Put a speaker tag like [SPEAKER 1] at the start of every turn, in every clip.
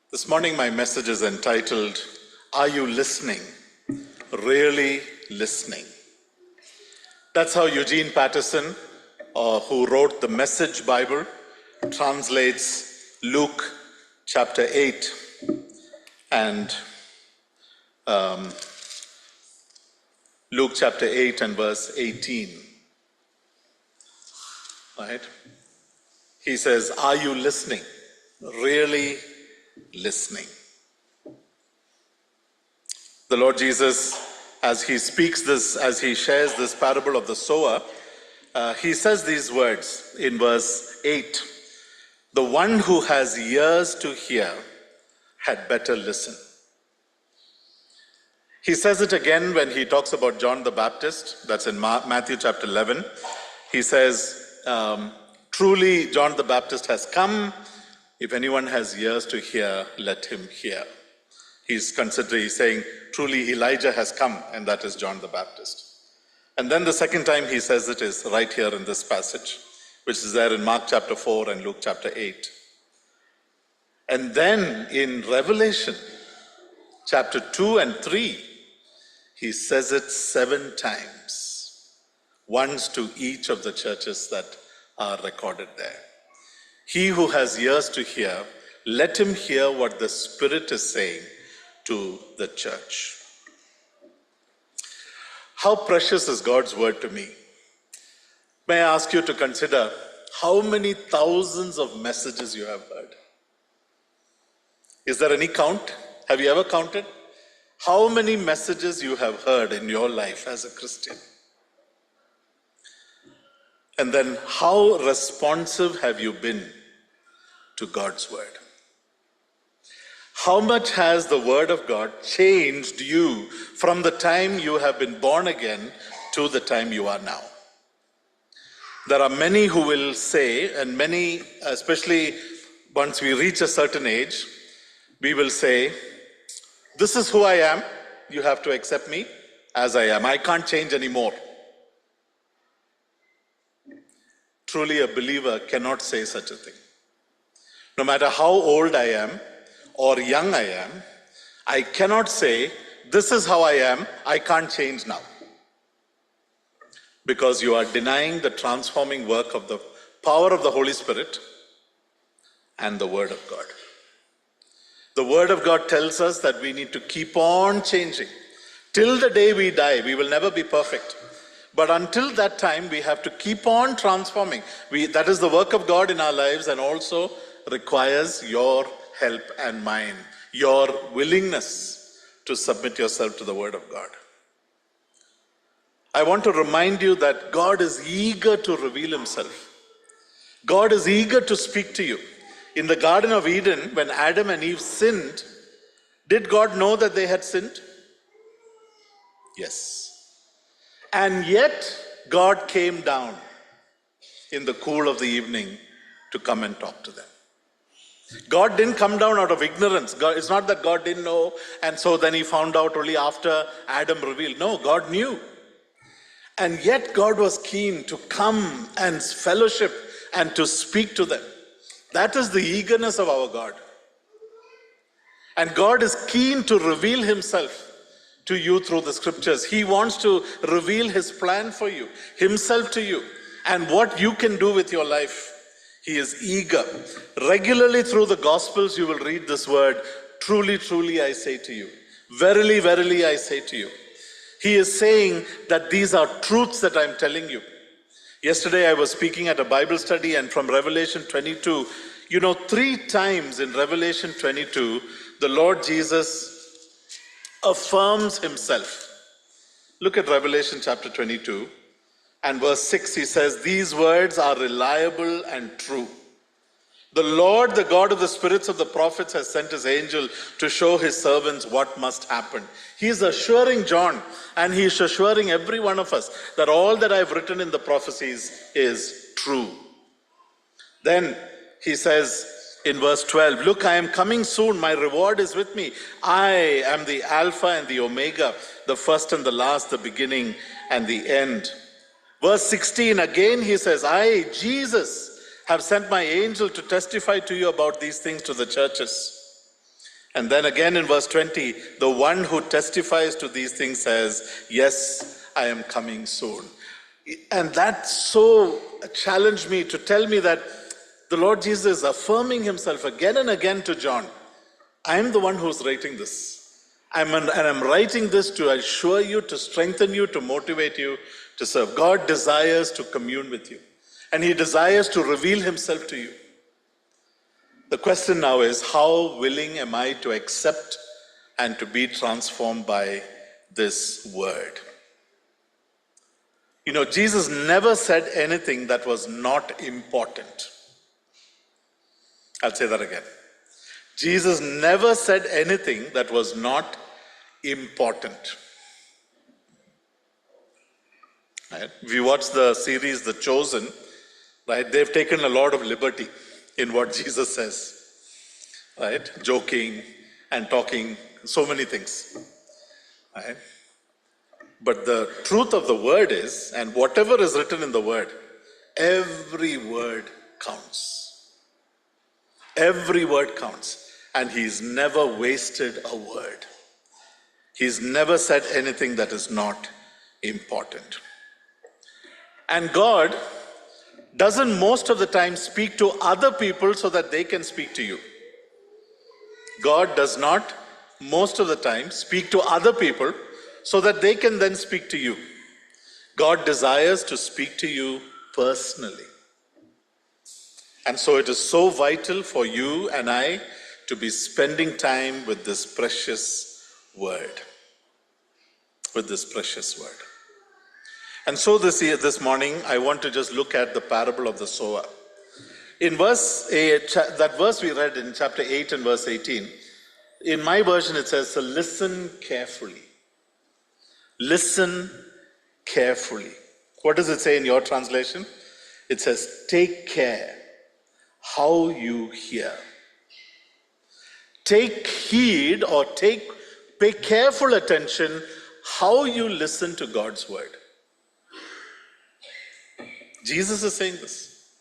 [SPEAKER 1] This morning my message is entitled, Are You Listening? Really Listening? That's how Eugene Peterson, who wrote the Message Bible, translates Luke chapter 8 and Luke chapter 8 and verse 18. Right? He says, Are you listening? Really listening? The Lord Jesus, as he speaks this, as he shares this parable of the sower, he says these words in verse 8. The one who has ears to hear had better listen. He says it again when he talks about John the Baptist. That's in Matthew chapter 11. He says, truly John the Baptist has come. If anyone has ears to hear, let him hear. He's saying, truly Elijah has come, and that is John the Baptist. And then the second time he says it is right here in this passage, which is there in Mark chapter 4 and Luke chapter 8. And then in Revelation chapter 2 and 3, he says it 7 times, once to each of the churches that are recorded there. He who has ears to hear, let him hear what the Spirit is saying to the church. How precious is God's word to me? May I ask you to consider how many thousands of messages you have heard? Is there any count? Have you ever counted? How many messages you have heard in your life as a Christian? And then how responsive have you been to God's word? How much has the word of God changed you from the time you have been born again to the time you are now? There are many who will say, and many, especially once we reach a certain age, we will say, this is who I am, you have to accept me as I am. I can't change anymore. Truly a believer cannot say such a thing. No matter how old I am or young I am, I cannot say, this is how I am, I can't change now. Because you are denying the transforming work of the power of the Holy Spirit and the Word of God. The Word of God tells us that we need to keep on changing. Till the day we die, we will never be perfect. But until that time, we have to keep on transforming. That is the work of God in our lives, and also requires your help and mine, your willingness to submit yourself to the Word of God. I want to remind you that God is eager to reveal himself. God is eager to speak to you. In the Garden of Eden, when Adam and Eve sinned, did God know that they had sinned? Yes. And yet, God came down in the cool of the evening to come and talk to them. God didn't come down out of ignorance. It's not that God didn't know, and so then he found out only after Adam revealed. No, God knew. And yet God was keen to come and fellowship and to speak to them. That is the eagerness of our God. And God is keen to reveal himself to you through the scriptures. He wants to reveal his plan for you, himself to you, and what you can do with your life. He is eager. Regularly through the Gospels, you will read this word, truly, truly, I say to you. Verily, verily, I say to you. He is saying that these are truths that I'm telling you. Yesterday, I was speaking at a Bible study, and from Revelation 22, 3 times in Revelation 22, the Lord Jesus affirms himself. Look at Revelation chapter 22. And verse 6, he says, these words are reliable and true. The Lord, the God of the spirits of the prophets, has sent his angel to show his servants what must happen. He is assuring John, and he is assuring every one of us, that all that I've written in the prophecies is true. Then he says in verse 12, look, I am coming soon. My reward is with me. I am the Alpha and the Omega, the first and the last, the beginning and the end. Verse 16, again he says, I, Jesus, have sent my angel to testify to you about these things to the churches. And then again in verse 20, the one who testifies to these things says, yes, I am coming soon. And that so challenged me to tell me that the Lord Jesus is affirming himself again and again to John. I am the one who's writing this. And I'm writing this to assure you, to strengthen you, to motivate you to serve. God desires to commune with you. And he desires to reveal himself to you. The question now is, how willing am I to accept and to be transformed by this word? You know, Jesus never said anything that was not important. I'll say that again. Jesus never said anything that was not important. Right? If you watch the series The Chosen, right, they've taken a lot of liberty in what Jesus says. Right? Joking and talking, so many things. Right? But the truth of the word is, and whatever is written in the word, every word counts. Every word counts. And he's never wasted a word. He's never said anything that is not important. And God doesn't most of the time speak to other people so that they can speak to you. God does not most of the time speak to other people so that they can then speak to you. God desires to speak to you personally. And so it is so vital for you and I to be spending time with this precious word. With this precious word. And so this morning, I want to just look at the parable of the sower. In verse 8, that verse we read in chapter 8 and verse 18, in my version it says, so listen carefully. Listen carefully. What does it say in your translation? It says, take care how you hear. Take heed or pay careful attention how you listen to God's word. Jesus is saying this.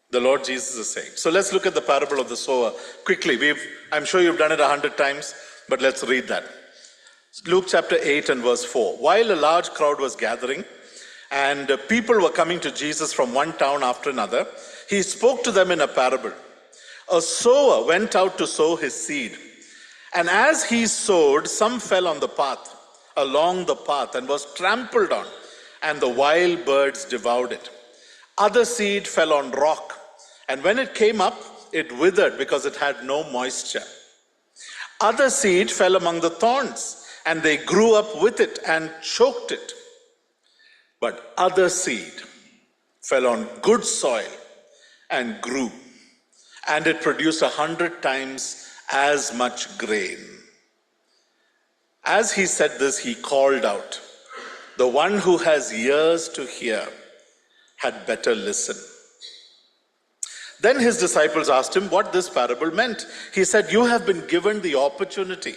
[SPEAKER 1] The Lord Jesus is saying. So let's look at the parable of the sower quickly. I'm sure you've done it 100 times, but let's read that. Luke chapter 8 and verse 4. While a large crowd was gathering and people were coming to Jesus from one town after another, he spoke to them in a parable. A sower went out to sow his seed. And as he sowed, some fell on the path, along the path, and was trampled on, and the wild birds devoured it. Other seed fell on rock, and when it came up, it withered because it had no moisture. Other seed fell among the thorns, and they grew up with it and choked it. But other seed fell on good soil and grew, and it produced 100 times as much grain. As he said this, he called out, the one who has ears to hear had better listen. Then his disciples asked him what this parable meant. He said, you have been given the opportunity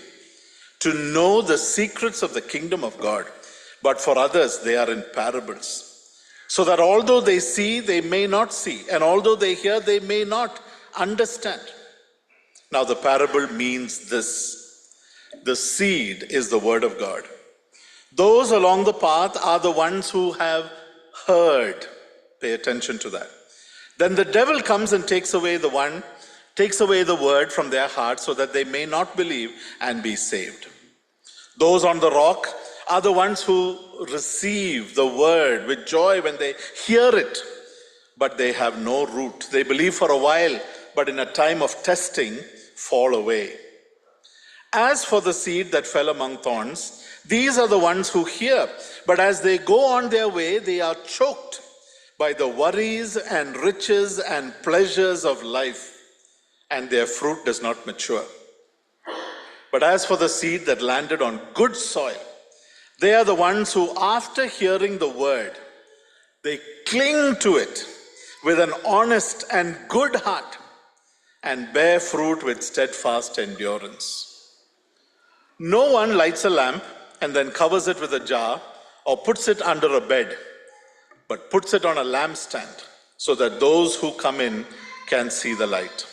[SPEAKER 1] to know the secrets of the kingdom of God, but for others they are in parables, so that although they see, they may not see, and although they hear, they may not understand. Now the parable means this. The seed is the word of God. Those along the path are the ones who have heard. Pay attention to that. Then the devil comes and takes away the word from their hearts so that they may not believe and be saved. Those on the rock are the ones who receive the word with joy when they hear it, but they have no root. They believe for a while, but in a time of testing, fall away. As for the seed that fell among thorns, these are the ones who hear, but as they go on their way, they are choked by the worries and riches and pleasures of life, and their fruit does not mature. But as for the seed that landed on good soil, they are the ones who, after hearing the word, they cling to it with an honest and good heart and bear fruit with steadfast endurance. No one lights a lamp and then covers it with a jar or puts it under a bed, but puts it on a lampstand so that those who come in can see the light.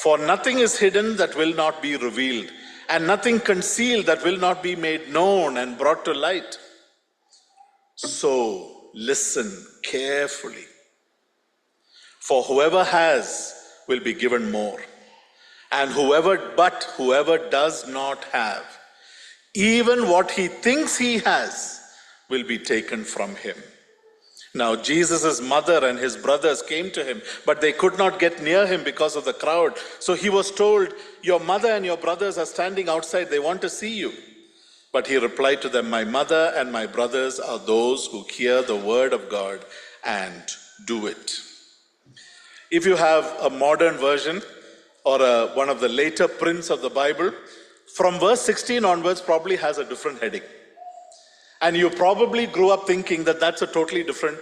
[SPEAKER 1] For nothing is hidden that will not be revealed, and nothing concealed that will not be made known and brought to light. So listen carefully. For whoever has will be given more, and whoever does not have, even what he thinks he has will be taken from him. Now Jesus' mother and his brothers came to him, but they could not get near him because of the crowd. So he was told, your mother and your brothers are standing outside, they want to see you. But he replied to them, my mother and my brothers are those who hear the word of God and do it. If you have a modern version or one of the later prints of the Bible, from verse 16 onwards probably has a different heading. And you probably grew up thinking that that's a totally different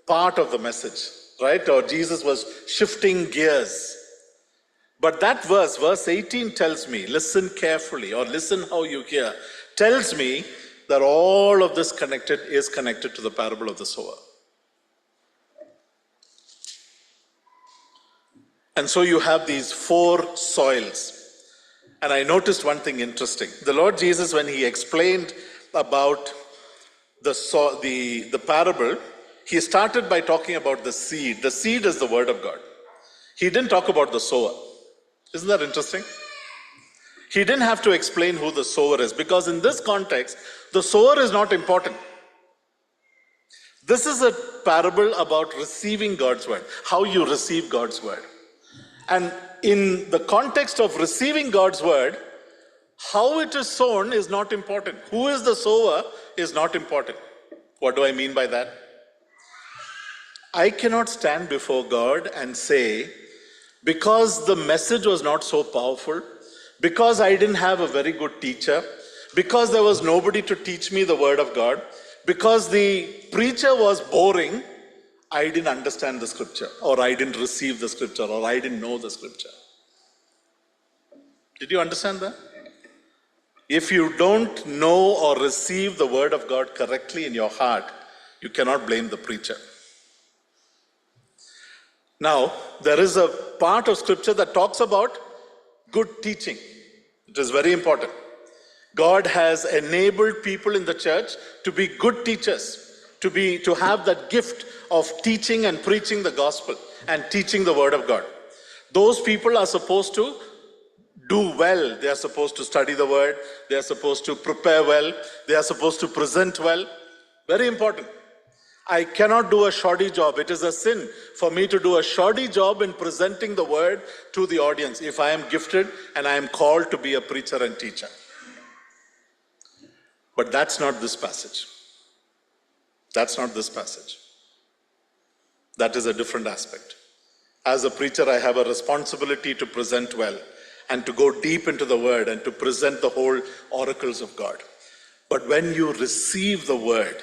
[SPEAKER 1] part of the message, right? Or Jesus was shifting gears. But that verse 18 tells me, listen carefully, or listen how you hear, tells me that all of this is connected to the parable of the sower. And so you have these 4 soils. And I noticed one thing interesting. The Lord Jesus, when he explained about the parable, he started by talking about the seed. The seed is the word of God. He didn't talk about the sower. Isn't that interesting? He didn't have to explain who the sower is, because in this context, the sower is not important. This is a parable about receiving God's word, how you receive God's word. And in the context of receiving God's word, how it is sown is not important. Who is the sower is not important. What do I mean by that? I cannot stand before God and say, because the message was not so powerful, because I didn't have a very good teacher, because there was nobody to teach me the word of God, because the preacher was boring, I didn't understand the scripture, or I didn't receive the scripture, or I didn't know the scripture. Did you understand that? If you don't know or receive the word of God correctly in your heart, you cannot blame the preacher. Now, there is a part of scripture that talks about good teaching. It is very important. God has enabled people in the church to be good teachers, to have that gift of teaching and preaching the gospel and teaching the word of God. Those people are supposed to do well. They are supposed to study the word. They are supposed to prepare well. They are supposed to present well. Very important. I cannot do a shoddy job. It is a sin for me to do a shoddy job in presenting the word to the audience if I am gifted and I am called to be a preacher and teacher. But that's not this passage. That's not this passage. That is a different aspect. As a preacher, I have a responsibility to present well and to go deep into the word and to present the whole oracles of God. But when you receive the word,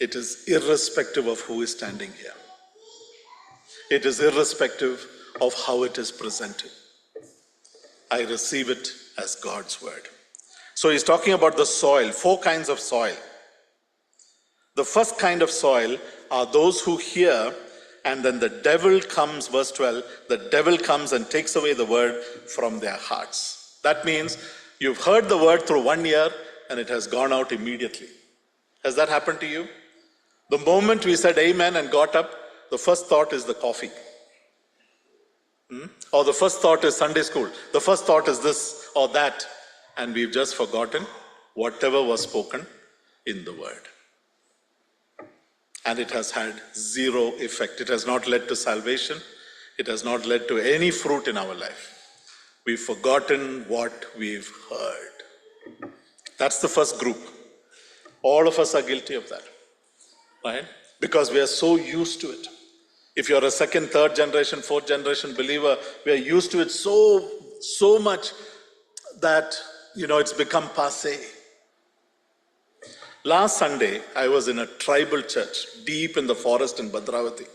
[SPEAKER 1] it is irrespective of who is standing here. It is irrespective of how it is presented. I receive it as God's word. So he's talking about the soil, 4 kinds of soil. The first kind of soil are those who hear, and then the devil comes, verse 12, the devil comes and takes away the word from their hearts. That means you've heard the word through 1 ear and it has gone out immediately. Has that happened to you? The moment we said amen and got up, the first thought is the coffee. Or the first thought is Sunday school. The first thought is this or that. And we've just forgotten whatever was spoken in the word. And it has had zero effect. It has not led to salvation. It has not led to any fruit in our life. We've forgotten what we've heard. That's the first group. All of us are guilty of that, right? Because we are so used to it. If you're a second, third generation, fourth generation believer, we are used to it so much that, it's become passé. Last Sunday, I was in a tribal church deep in the forest in Bhadravati.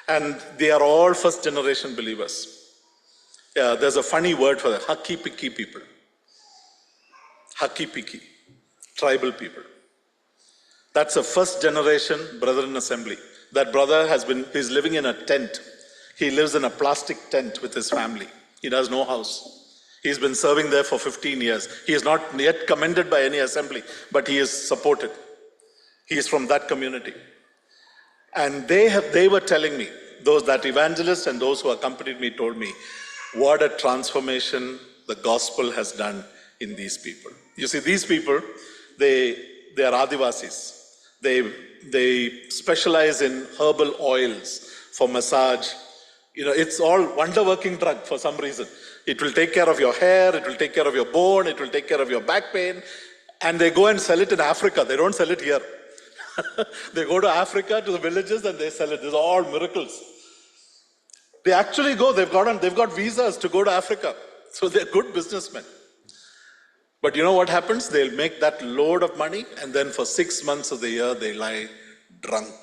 [SPEAKER 1] And they are all first generation believers. There's a funny word for that, Hakki-Pikki people. Hakki-Pikki, tribal people. That's a first generation Brethren assembly. That brother is living in a tent. He lives in a plastic tent with his family. He has no house. He's been serving there for 15 years. He is not yet commended by any assembly, but he is supported. He is from that community. And they were telling me, that evangelist and those who accompanied me told me, what a transformation the gospel has done in these people. You see, these people, they are Adivasis. They specialize in herbal oils for massage. It's all wonder-working drug for some reason. It will take care of your hair, it will take care of your bone, it will take care of your back pain. And they go and sell it in Africa. They don't sell it here. They go to Africa, to the villages, and they sell it. These are all miracles. They actually go, they've got visas to go to Africa. So they're good businessmen. But you know what happens? They'll make that load of money, and then for 6 months of the year, they lie drunk.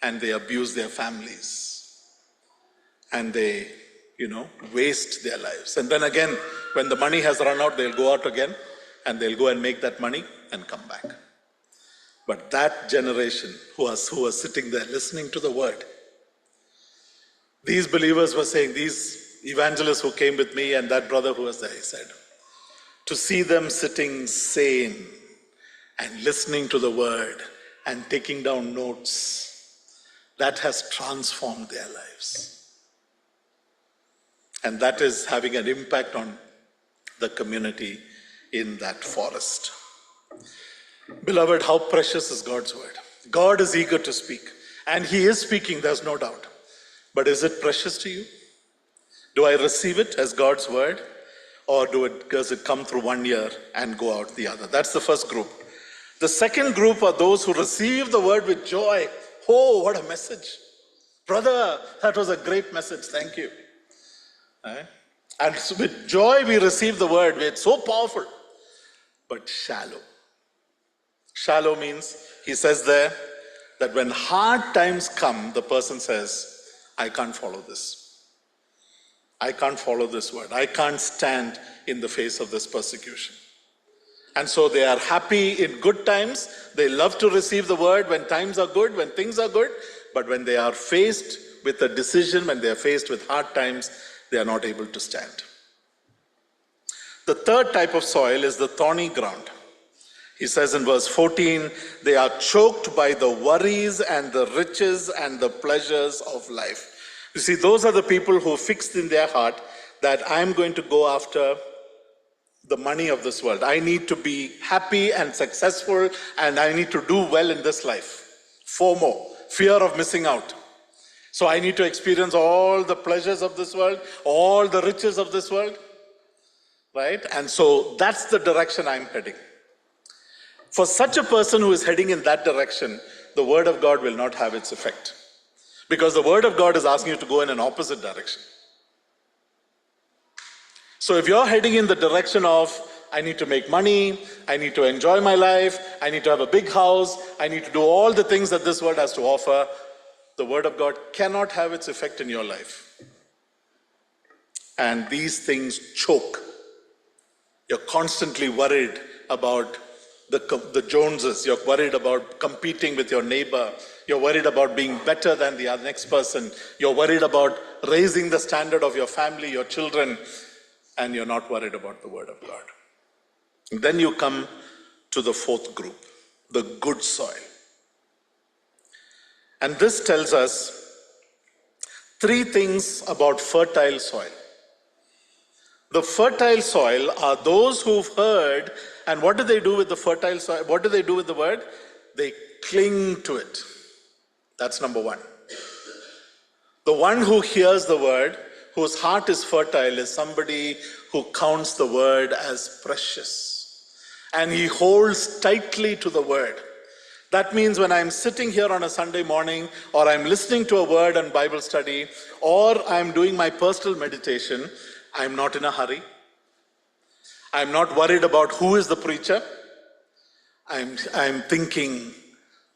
[SPEAKER 1] And they abuse their families. And they, waste their lives. And then again, when the money has run out, they'll go out again, and they'll go and make that money and come back. But that generation who was sitting there listening to the word, these believers were saying, these evangelists who came with me and that brother who was there, he said, to see them sitting sane and listening to the word and taking down notes, that has transformed their lives. And that is having an impact on the community in that forest. Beloved, how precious is God's word. God is eager to speak, and he is speaking, there's no doubt. But is it precious to you? Do I receive it as God's word, or does it come through one ear and go out the other? That's the first group. The second group are those who receive the word with joy. Oh, what a message. Brother, that was a great message, thank you. And so with joy we receive the word. It's so powerful, but shallow. Shallow means, he says there, that when hard times come, the person says, I can't follow this. I can't follow this word. I can't stand in the face of this persecution. And so they are happy in good times. They love to receive the word when times are good, when things are good. But when they are faced with a decision, when they are faced with hard times, they are not able to stand. The third type of soil is the thorny ground. He says in verse 14, they are choked by the worries and the riches and the pleasures of life. You see, those are the people who fixed in their heart that I'm going to go after the money of this world. I need to be happy and successful, and I need to do well in this life. FOMO, fear of missing out. So I need to experience all the pleasures of this world, all the riches of this world, right? And so that's the direction I'm heading. For such a person who is heading in that direction, the word of God will not have its effect. Because the word of God is asking you to go in an opposite direction. So if you're heading in the direction of, I need to make money, I need to enjoy my life, I need to have a big house, I need to do all the things that this world has to offer, the word of God cannot have its effect in your life. And these things choke. You're constantly worried about the Joneses. You're worried about competing with your neighbor. You're worried about being better than the next person. You're worried about raising the standard of your family, your children, and you're not worried about the word of God. And then you come to the fourth group, the good soil. And this tells us three things about fertile soil. The fertile soil are those who've heard, and what do they do with the fertile soil? What do they do with the word? They cling to it. That's number one. The one who hears the word, whose heart is fertile, is somebody who counts the word as precious. And he holds tightly to the word. That means when I'm sitting here on a Sunday morning, or I'm listening to a word and Bible study, or I'm doing my personal meditation, I'm not in a hurry. I'm not worried about who is the preacher. I'm thinking,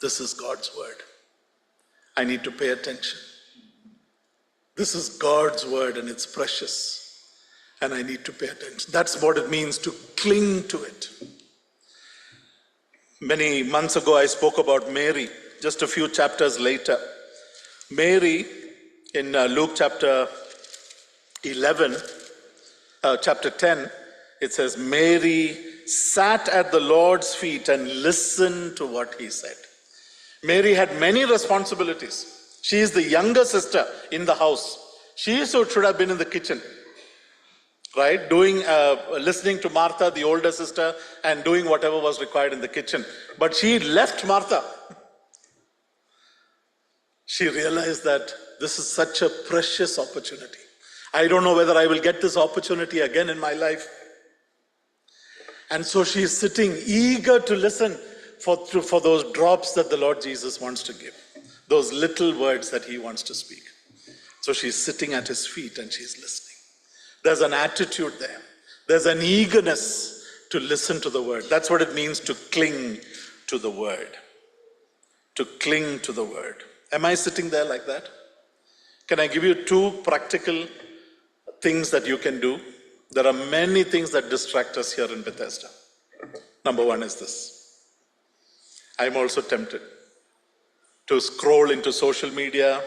[SPEAKER 1] this is God's word. I need to pay attention. This is God's word and it's precious. And I need to pay attention. That's what it means to cling to it. Many months ago, I spoke about Mary, just a few chapters later, Mary, in Luke chapter 11, chapter 10, it says, Mary sat at the Lord's feet and listened to what he said. Mary had many responsibilities. She is the younger sister in the house. She should have been in the kitchen, right? Listening to Martha, the older sister, and doing whatever was required in the kitchen. But she left Martha. She realized that this is such a precious opportunity. I don't know whether I will get this opportunity again in my life. And so she is sitting eager to listen for those drops that the Lord Jesus wants to give, those little words that he wants to speak. So she's sitting at his feet and she's listening. There's an attitude there. There's an eagerness to listen to the word. That's what it means to cling to the word. To cling to the word. Am I sitting there like that? Can I give you 2 practical things that you can do? There are many things that distract us here in Bethesda. Number 1 is this. I'm also tempted to scroll into social media.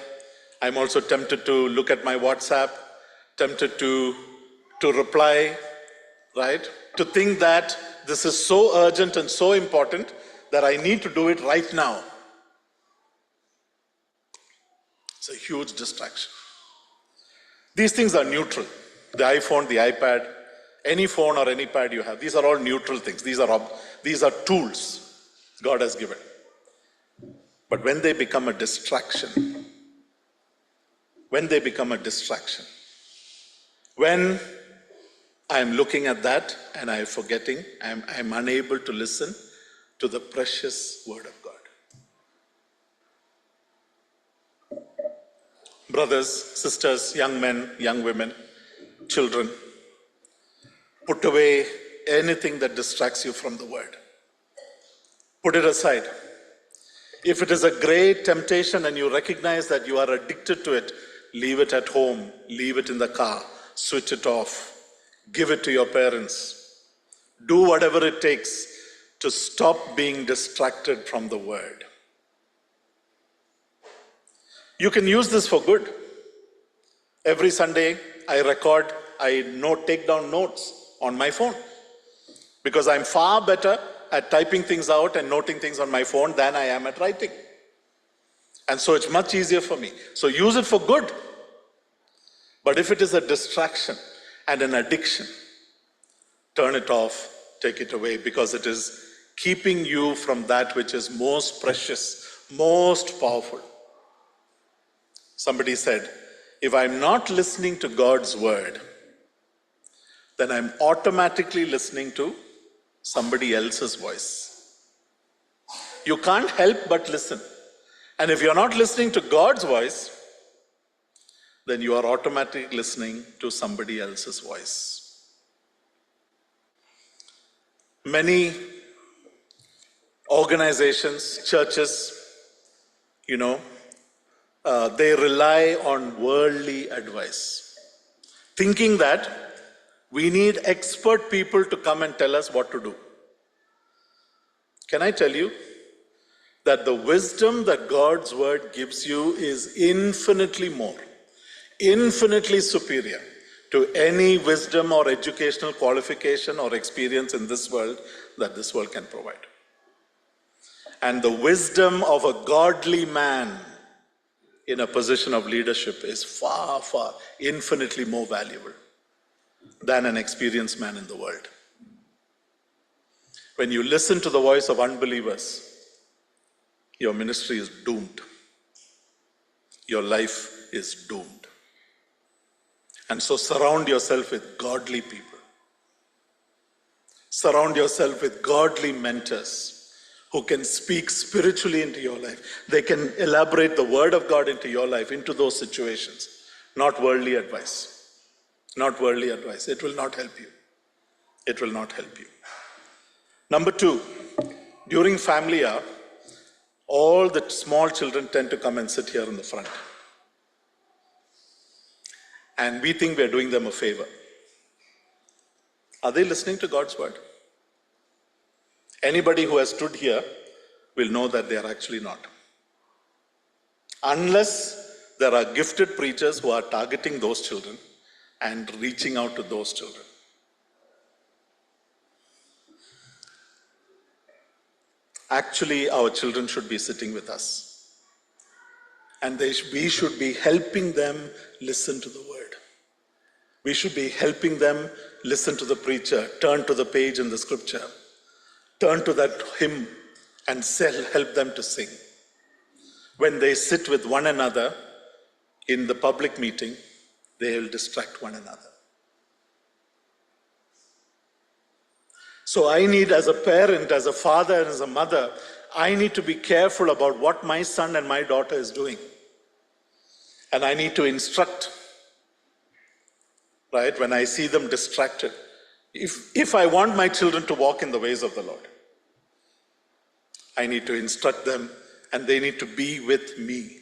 [SPEAKER 1] I'm also tempted to look at my WhatsApp, tempted to reply, right? To think that this is so urgent and so important that I need to do it right now. It's a huge distraction. These things are neutral. The iPhone, the iPad, any phone or any pad you have, these are all neutral things. These are tools God has given. But when they become a distraction, when I'm looking at that and I'm forgetting, I'm unable to listen to the precious word of God. Brothers, sisters, young men, young women, children, put away anything that distracts you from the word. Put it aside. If it is a great temptation and you recognize that you are addicted to it, leave it at home, leave it in the car, switch it off, give it to your parents. Do whatever it takes to stop being distracted from the word. You can use this for good. Every Sunday, I take down notes on my phone because I'm far better at typing things out and noting things on my phone than I am at writing. And so it's much easier for me. So use it for good. But if it is a distraction and an addiction, turn it off, take it away, because it is keeping you from that which is most precious, most powerful. Somebody said, if I'm not listening to God's word, then I'm automatically listening to somebody else's voice. You can't help but listen. And if you're not listening to God's voice, then you are automatically listening to somebody else's voice. Many organizations, churches, they rely on worldly advice, thinking that we need expert people to come and tell us what to do. Can I tell you that the wisdom that God's word gives you is infinitely more, infinitely superior to any wisdom or educational qualification or experience in this world that this world can provide. And the wisdom of a godly man in a position of leadership is far, far, infinitely more valuable than an experienced man in the world. When you listen to the voice of unbelievers, your ministry is doomed. Your life is doomed. And so surround yourself with godly people. Surround yourself with godly mentors who can speak spiritually into your life. They can elaborate the word of God into your life, into those situations. Not worldly advice. Not worldly advice. It will not help you. It will not help you. Number 2, during family hour, all the small children tend to come and sit here in the front. And we think we're doing them a favor. Are they listening to God's word? Anybody who has stood here will know that they are actually not. Unless there are gifted preachers who are targeting those children and reaching out to those children. Actually, our children should be sitting with us. And we should be helping them listen to the word. We should be helping them listen to the preacher, turn to the page in the scripture, turn to that hymn and help them to sing. When they sit with one another in the public meeting, they will distract one another. So I need, as a parent, as a father, and as a mother, I need to be careful about what my son and my daughter is doing. And I need to instruct, right, when I see them distracted. If I want my children to walk in the ways of the Lord, I need to instruct them, and they need to be with me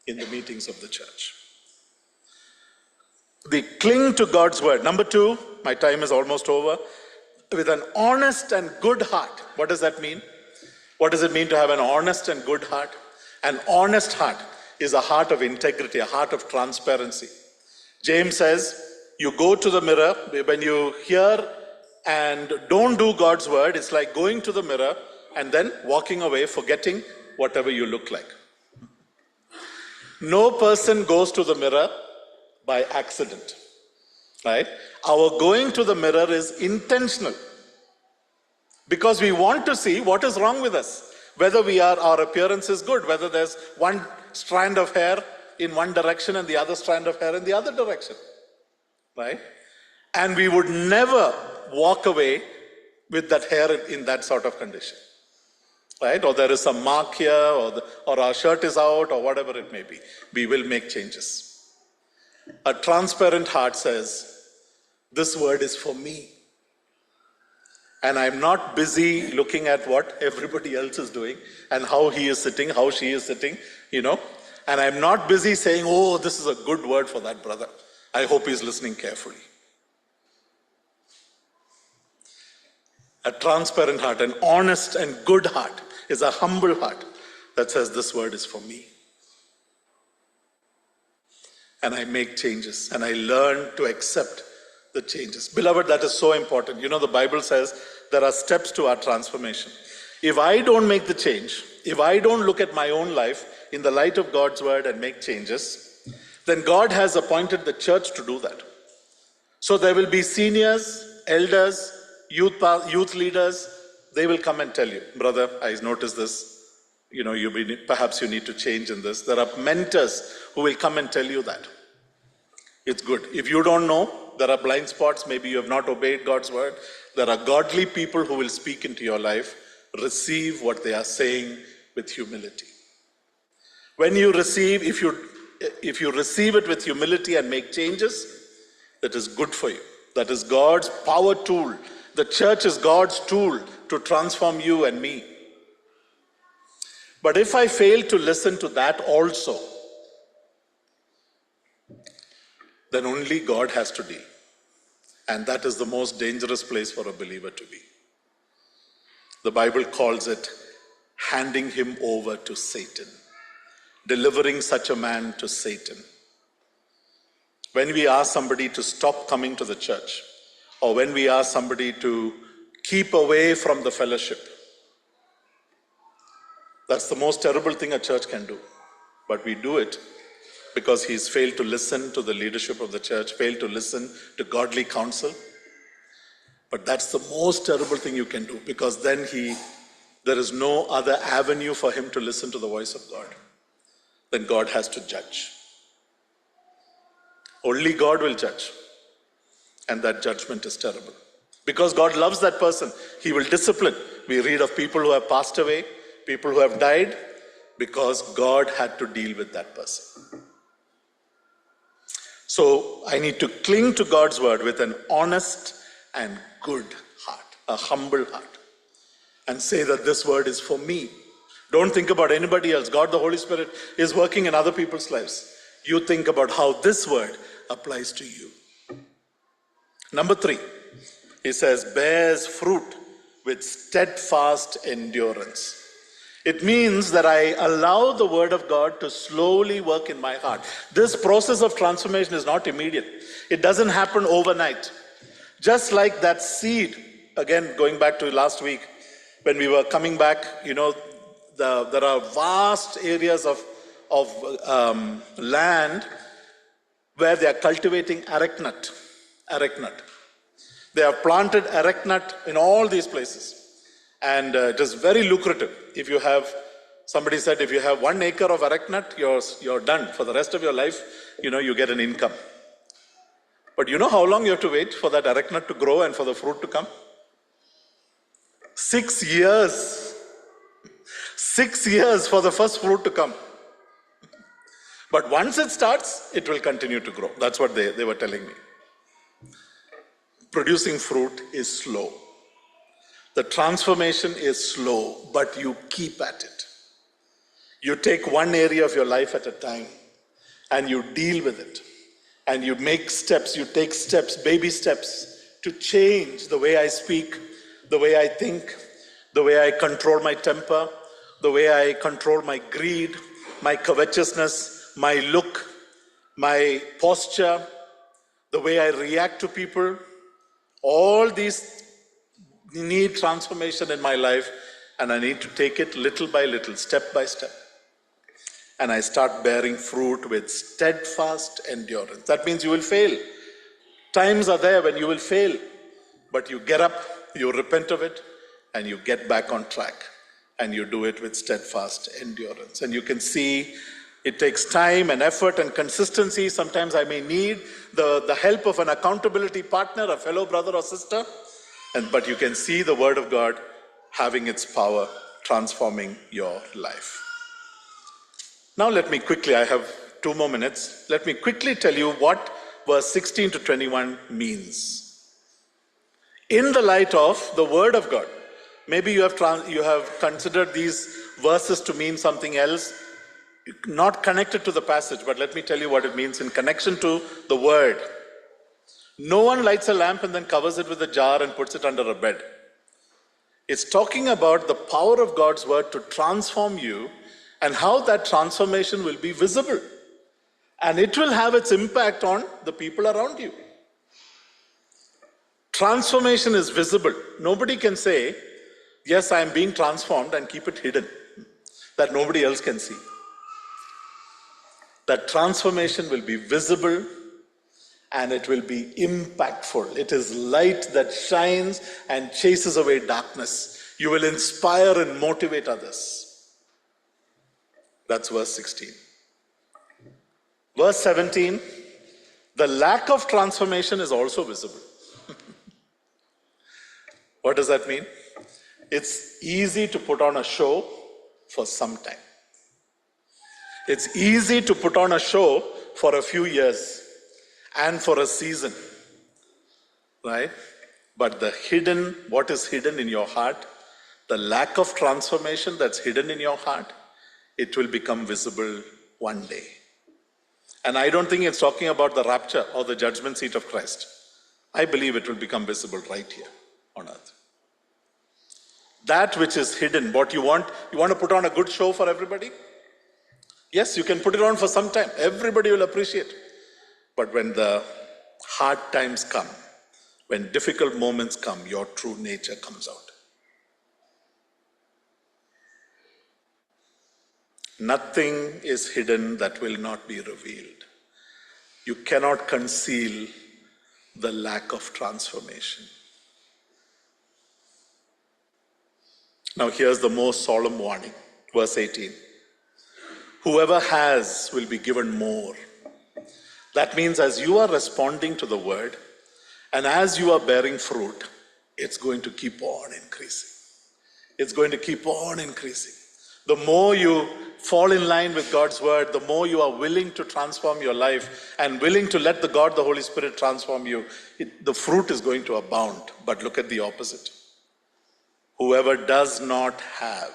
[SPEAKER 1] in the meetings of the church. They cling to God's word. Number 2, my time is almost over. With an honest and good heart. What does that mean? What does it mean to have an honest and good heart? An honest heart is a heart of integrity, a heart of transparency. James says, you go to the mirror, when you hear and don't do God's word, it's like going to the mirror and then walking away, forgetting whatever you look like. No person goes to the mirror by accident, right? Our going to the mirror is intentional because we want to see what is wrong with us, whether our appearance is good, whether there's one strand of hair in one direction and the other strand of hair in the other direction, right? And we would never walk away with that hair in that sort of condition, right? Or there is some mark here, or our shirt is out, or whatever it may be. We will make changes. A transparent heart says, this word is for me. And I'm not busy looking at what everybody else is doing and how he is sitting, how she is sitting, And I'm not busy saying, oh, this is a good word for that brother. I hope he's listening carefully. A transparent heart, an honest and good heart is a humble heart that says, this word is for me. And I make changes and I learn to accept the changes. Beloved, that is so important. The Bible says there are steps to our transformation. If I don't make the change, if I don't look at my own life in the light of God's word and make changes, then God has appointed the church to do that. So there will be seniors, elders, youth leaders. They will come and tell you, brother, I noticed this. Perhaps you need to change in this. There are mentors who will come and tell you that. It's good. If you don't know, there are blind spots. Maybe you have not obeyed God's word. There are godly people who will speak into your life. Receive what they are saying with humility. When you receive, if you receive it with humility and make changes, that is good for you. That is God's power tool. The church is God's tool to transform you and me. But if I fail to listen to that also, then only God has to deal. And that is the most dangerous place for a believer to be. The Bible calls it handing him over to Satan, delivering such a man to Satan. When we ask somebody to stop coming to the church, or when we ask somebody to keep away from the fellowship, that's the most terrible thing a church can do. But we do it because he's failed to listen to the leadership of the church, failed to listen to godly counsel. But that's the most terrible thing you can do, because then there is no other avenue for him to listen to the voice of God. Then God has to judge. Only God will judge. And that judgment is terrible. Because God loves that person, he will discipline. We read of people who have passed away, people who have died, because God had to deal with that person. So I need to cling to God's word with an honest and good heart, a humble heart, and say that this word is for me. Don't think about anybody else. God, the Holy Spirit, is working in other people's lives. You think about how this word applies to you. Number 3, he says, bears fruit with steadfast endurance. It means that I allow the word of God to slowly work in my heart. This process of transformation is not immediate. It doesn't happen overnight. Just like that seed, again, going back to last week, when we were coming back, there are vast areas of land where they are cultivating arecanut. They have planted arecanut in all these places. And it is very lucrative. Somebody said, if you have 1 acre of arecanut, you're done. For the rest of your life, you get an income. But you know how long you have to wait for that arecanut to grow and for the fruit to come? 6 years. 6 years for the first fruit to come. But once it starts, it will continue to grow. That's what they were telling me. Producing fruit is slow. The transformation is slow, but you keep at it. You take one area of your life at a time and you deal with it. And you make steps, you take steps, baby steps, to change the way I speak, the way I think, the way I control my temper, the way I control my greed, my covetousness, my look, my posture, the way I react to people. All these need transformation in my life, and I need to take it little by little, step by step. And I start bearing fruit with steadfast endurance. That means you will fail. Times are there when you will fail, but you get up, you repent of it, and you get back on track. And you do it with steadfast endurance. And you can see it takes time and effort and consistency. Sometimes I may need the help of an accountability partner, a fellow brother or sister. But you can see the word of God having its power, transforming your life. Now let me quickly, I have 2 more minutes. Let me quickly tell you what verse 16 to 21 means. In the light of the word of God. Maybe you have considered these verses to mean something else, not connected to the passage, but let me tell you what it means in connection to the word. No one lights a lamp and then covers it with a jar and puts it under a bed. It's talking about the power of God's word to transform you and how that transformation will be visible. And it will have its impact on the people around you. Transformation is visible. Nobody can say, yes, I am being transformed, and keep it hidden, that nobody else can see. That transformation will be visible and it will be impactful. It is light that shines and chases away darkness. You will inspire and motivate others. That's verse 16. Verse 17, the lack of transformation is also visible. What does that mean? It's easy to put on a show for some time. It's easy to put on a show for a few years and for a season, right? But what is hidden in your heart, the lack of transformation that's hidden in your heart, it will become visible one day. And I don't think it's talking about the rapture or the judgment seat of Christ. I believe it will become visible right here on earth. That which is hidden, what you want to put on a good show for everybody? Yes, you can put it on for some time. Everybody will appreciate. But when the hard times come, when difficult moments come, your true nature comes out. Nothing is hidden that will not be revealed. You cannot conceal the lack of transformation. Now here's the most solemn warning, verse 18. Whoever has will be given more. That means as you are responding to the word and as you are bearing fruit, it's going to keep on increasing. It's going to keep on increasing. The more you fall in line with God's word, the more you are willing to transform your life and willing to let the Holy Spirit transform you, the fruit is going to abound. But look at the opposite. Whoever does not have,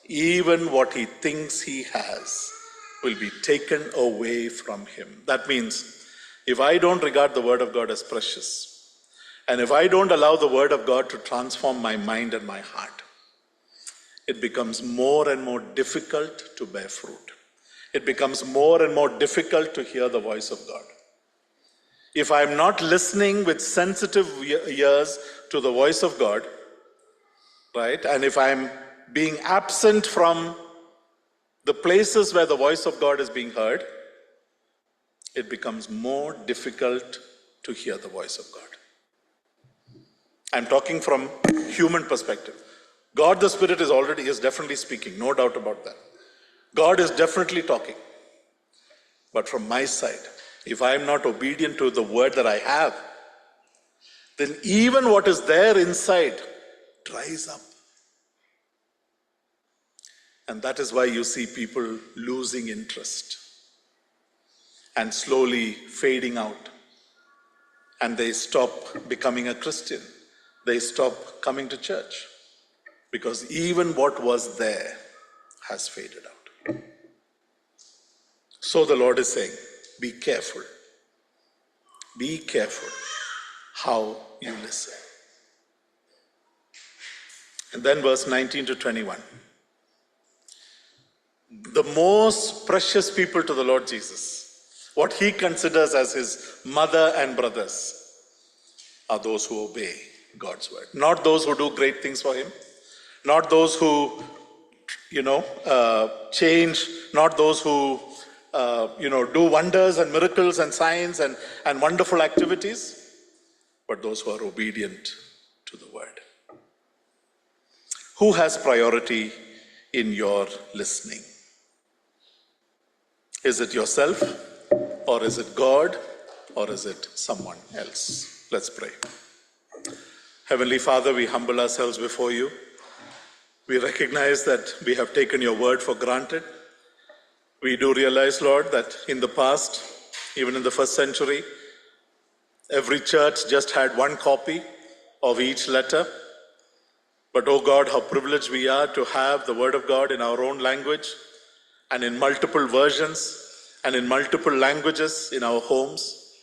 [SPEAKER 1] even what he thinks he has, will be taken away from him. That means, if I don't regard the word of God as precious, and if I don't allow the word of God to transform my mind and my heart, it becomes more and more difficult to bear fruit. It becomes more and more difficult to hear the voice of God. If I'm not listening with sensitive ears to the voice of God, right, and if I'm being absent from the places where the voice of God is being heard, it becomes more difficult to hear the voice of God. I'm talking from human perspective. God the Spirit is definitely speaking, no doubt about that. God is definitely talking. But from my side, if I am not obedient to the word that I have, then even what is there inside dries up. And that is why you see people losing interest and slowly fading out. And they stop becoming a Christian. They stop coming to church. Because even what was there has faded out. So the Lord is saying, be careful. Be careful how you listen. And then verse 19 to 21. The most precious people to the Lord Jesus, what he considers as his mother and brothers, are those who obey God's word. Not those who do great things for him, not those who, change, not those who, do wonders and miracles and signs and wonderful activities, but those who are obedient to the word. Who has priority in your listening? Is it yourself, or is it God, or is it someone else? Let's pray. Heavenly Father, we humble ourselves before you. We recognize that we have taken your word for granted. We do realize, Lord, that in the past, even in the first century, every church just had one copy of each letter. But, oh God, how privileged we are to have the word of God in our own language and in multiple versions and in multiple languages in our homes.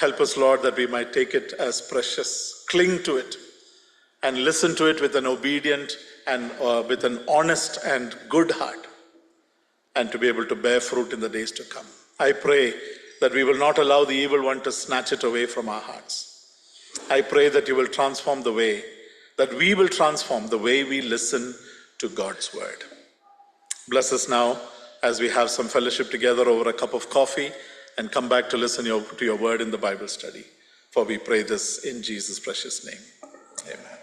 [SPEAKER 1] Help us, Lord, that we might take it as precious, cling to it, and listen to it with an obedient and with an honest and good heart, and to be able to bear fruit in the days to come. I pray that we will not allow the evil one to snatch it away from our hearts. I pray that you will transform the way, that we will transform the way we listen to God's word. Bless us now as we have some fellowship together over a cup of coffee and come back to listen to your word in the Bible study. For we pray this in Jesus' precious name. Amen.